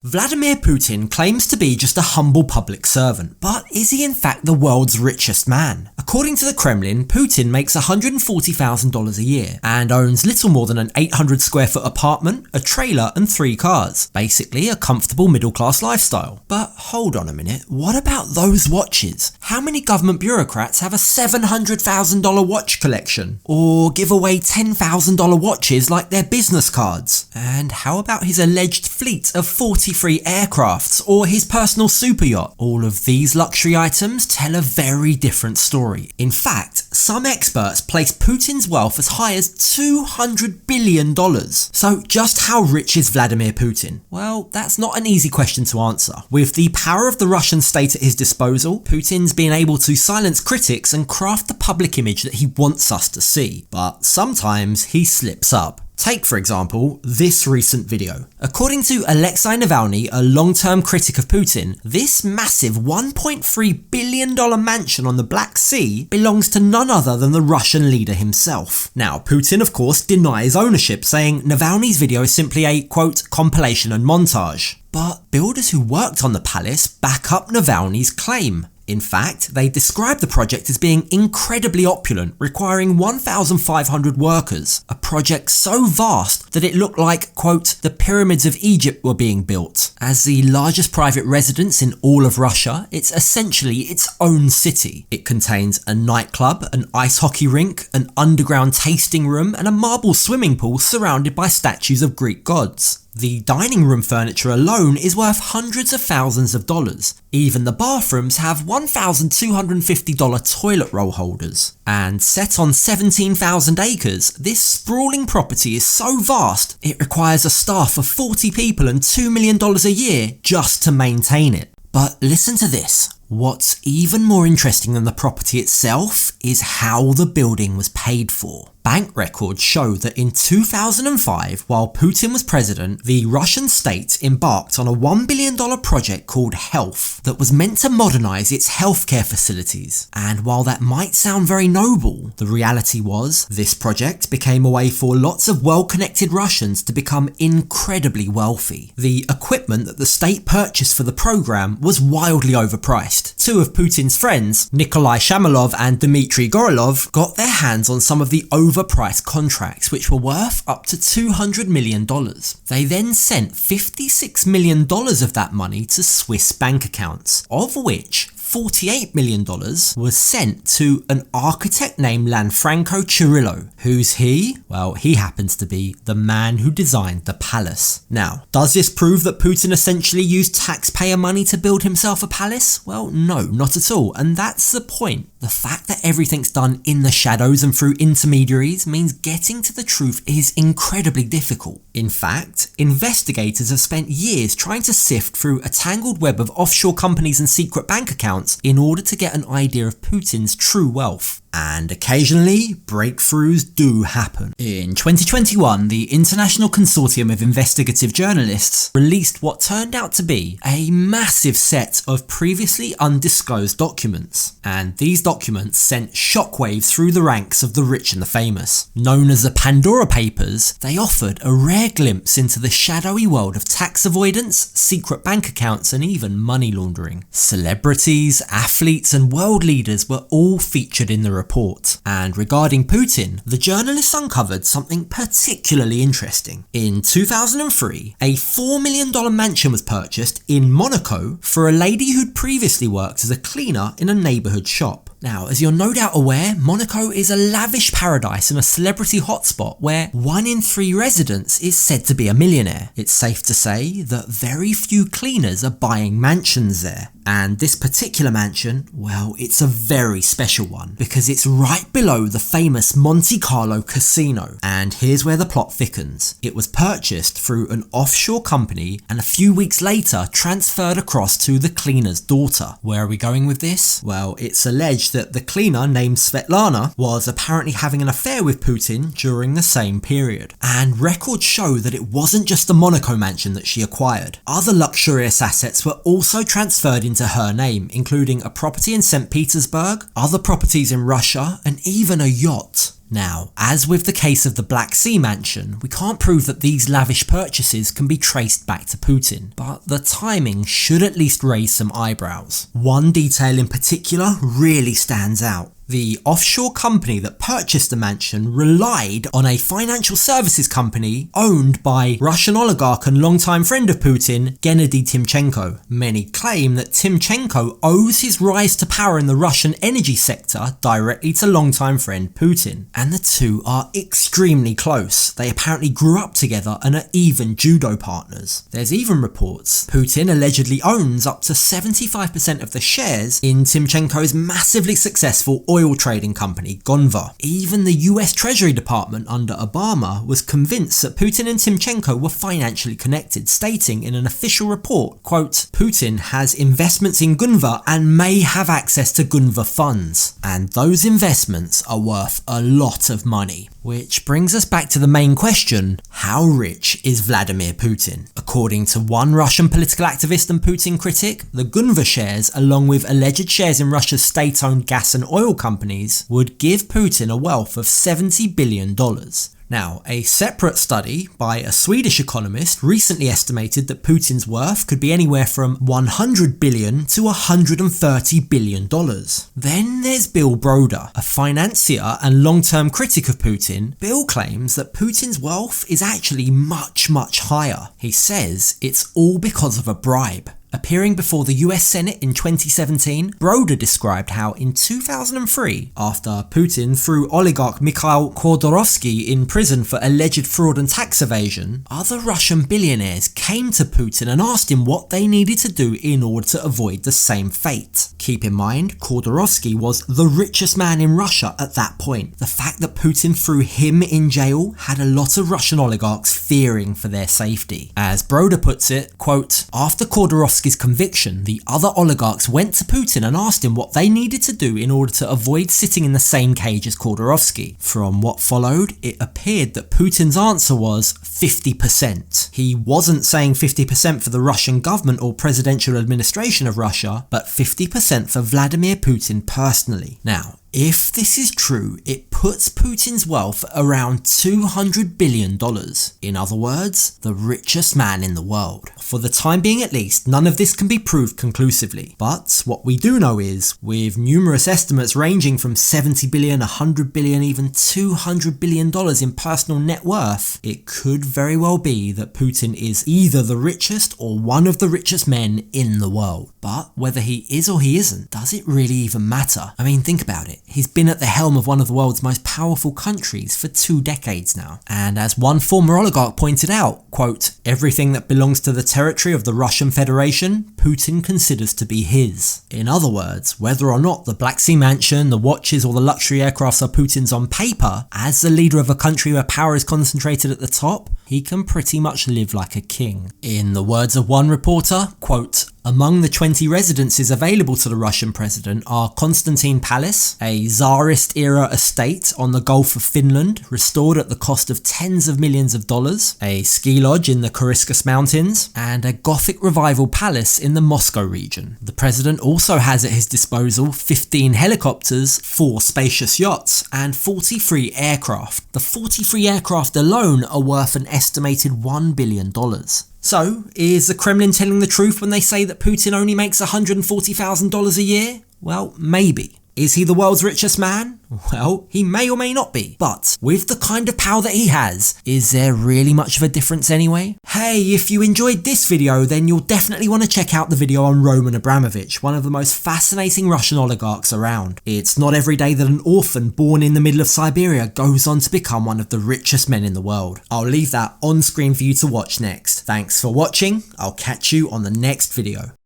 Vladimir Putin claims to be just a humble public servant, but is he in fact the world's richest man? According to the Kremlin, Putin makes $140,000 a year and owns little more than an 800 square foot apartment, a trailer and 3 cars. Basically a comfortable middle class lifestyle. But hold on a minute, what about those watches? How many government bureaucrats have a $700,000 watch collection? Or give away $10,000 watches like their business cards? And how about his alleged fleet of 43 aircrafts or his personal superyacht? All of these luxury items tell a very different story. In fact, some experts place Putin's wealth as high as $200 billion. So just how rich is Vladimir Putin? Well, that's not an easy question to answer. With the power of the Russian state at his disposal, Putin's been able to silence critics and craft the public image that he wants us to see. But sometimes he slips up. Take, for example, this recent video. According to Alexei Navalny, a long-term critic of Putin, this massive $1.3 billion mansion on the Black Sea belongs to none other than the Russian leader himself. Now, Putin, of course, denies ownership, saying Navalny's video is simply a, quote, compilation and montage. But builders who worked on the palace back up Navalny's claim. In fact, they describe the project as being incredibly opulent, requiring 1,500 workers, a project so vast that it looked like, quote, the pyramids of Egypt were being built. As the largest private residence in all of Russia, it's essentially its own city. It contains a nightclub, an ice hockey rink, an underground tasting room, and a marble swimming pool surrounded by statues of Greek gods. The dining room furniture alone is worth hundreds of thousands of dollars. Even the bathrooms have $1,250 toilet roll holders. And set on 17,000 acres, this sprawling property is so vast, it requires a staff of 40 people and $2 million a year just to maintain it. But listen to this. What's even more interesting than the property itself is how the building was paid for. Bank records show that in 2005, while Putin was president, the Russian state embarked on a $1 billion project called Health that was meant to modernize its healthcare facilities. And while that might sound very noble, the reality was this project became a way for lots of well-connected Russians to become incredibly wealthy. The equipment that the state purchased for the program was wildly overpriced. Two of Putin's friends, Nikolai Shamalov and Dmitry Gorilov, got their hands on some of the overpriced contracts, which were worth up to $200 million. They then sent $56 million of that money to Swiss bank accounts, of which $48 million was sent to an architect named Lanfranco Cirillo. Who's he? Well, he happens to be the man who designed the palace. Now, does this prove that Putin essentially used taxpayer money to build himself a palace? Well, no, not at all, and that's the point. The fact that everything's done in the shadows and through intermediaries means getting to the truth is incredibly difficult. In fact, investigators have spent years trying to sift through a tangled web of offshore companies and secret bank accounts in order to get an idea of Putin's true wealth. And occasionally, breakthroughs do happen. In 2021, the International Consortium of Investigative Journalists released what turned out to be a massive set of previously undisclosed documents. And these documents sent shockwaves through the ranks of the rich and the famous. Known as the Pandora Papers, they offered a rare glimpse into the shadowy world of tax avoidance, secret bank accounts, and even money laundering. Celebrities, athletes, and world leaders were all featured in the report. And regarding Putin, the journalists uncovered something particularly interesting. In 2003, a $4 million mansion was purchased in Monaco for a lady who'd previously worked as a cleaner in a neighbourhood shop. Now, as you're no doubt aware, Monaco is a lavish paradise and a celebrity hotspot where 1 in 3 residents is said to be a millionaire. It's safe to say that very few cleaners are buying mansions there. And this particular mansion, well, it's a very special one because it's right below the famous Monte Carlo casino. And here's where the plot thickens. It was purchased through an offshore company and a few weeks later transferred across to the cleaner's daughter. Where are we going with this? Well, it's alleged that the cleaner named Svetlana was apparently having an affair with Putin during the same period. And records show that it wasn't just the Monaco mansion that she acquired. Other luxurious assets were also transferred into her name, including a property in St. Petersburg, other properties in Russia, and even a yacht. Now, as with the case of the Black Sea mansion, we can't prove that these lavish purchases can be traced back to Putin, but the timing should at least raise some eyebrows. One detail in particular really stands out. The offshore company that purchased the mansion relied on a financial services company owned by Russian oligarch and longtime friend of Putin, Gennady Timchenko. Many claim that Timchenko owes his rise to power in the Russian energy sector directly to longtime friend Putin. And the two are extremely close. They apparently grew up together and are even judo partners. There's even reports Putin allegedly owns up to 75% of the shares in Timchenko's massively successful oil trading company, Gonva. Even the US Treasury Department under Obama was convinced that Putin and Timchenko were financially connected, stating in an official report, quote, Putin has investments in Gonva and may have access to Gonva funds, and those investments are worth a lot of money. Which brings us back to the main question, how rich is Vladimir Putin? According to one Russian political activist and Putin critic, the Gonva shares, along with alleged shares in Russia's state-owned gas and oil companies, would give Putin a wealth of $70 billion. Now, a separate study by a Swedish economist recently estimated that Putin's worth could be anywhere from $100 billion to $130 billion. Then there's Bill Broder, a financier and long-term critic of Putin. Bill claims that Putin's wealth is actually much higher. He says it's all because of a bribe. Appearing before the US Senate in 2017, Broder described how in 2003, after Putin threw oligarch Mikhail Khodorkovsky in prison for alleged fraud and tax evasion, other Russian billionaires came to Putin and asked him what they needed to do in order to avoid the same fate. Keep in mind, Khodorkovsky was the richest man in Russia at that point. The fact that Putin threw him in jail had a lot of Russian oligarchs fearing for their safety. As Broder puts it, quote, after Khodorkovsky's conviction, the other oligarchs went to Putin and asked him what they needed to do in order to avoid sitting in the same cage as Khodorkovsky. From what followed, it appeared that Putin's answer was 50%. He wasn't saying 50% for the Russian government or presidential administration of Russia, but 50% for Vladimir Putin personally. Now, if this is true, it puts Putin's wealth at around $200 billion. In other words, the richest man in the world. For the time being at least, none of this can be proved conclusively. But what we do know is, with numerous estimates ranging from $70 billion, $100 billion, even $200 billion in personal net worth, it could very well be that Putin is either the richest or one of the richest men in the world. But whether he is or he isn't, does it really even matter? I mean, think about it. He's been at the helm of one of the world's most powerful countries for 2 decades now. And as one former oligarch pointed out, quote, everything that belongs to the territory of the Russian Federation, Putin considers to be his. In other words, whether or not the Black Sea mansion, the watches or the luxury aircrafts are Putin's on paper, as the leader of a country where power is concentrated at the top, he can pretty much live like a king. In the words of one reporter, quote, among the 20 residences available to the Russian president are Constantine Palace, a Tsarist-era estate on the Gulf of Finland, restored at the cost of tens of millions of dollars, a ski lodge in the Kyrgyz Mountains, and a Gothic revival palace in the Moscow region. The president also has at his disposal 15 helicopters, 4 spacious yachts, and 43 aircraft. The 43 aircraft alone are worth an estimated $1 billion. So, is the Kremlin telling the truth when they say that Putin only makes $140,000 a year? Well, maybe. Is he the world's richest man? Well, he may or may not be. But with the kind of power that he has, is there really much of a difference anyway? Hey, if you enjoyed this video, then you'll definitely want to check out the video on Roman Abramovich, one of the most fascinating Russian oligarchs around. It's not every day that an orphan born in the middle of Siberia goes on to become one of the richest men in the world. I'll leave that on screen for you to watch next. Thanks for watching. I'll catch you on the next video.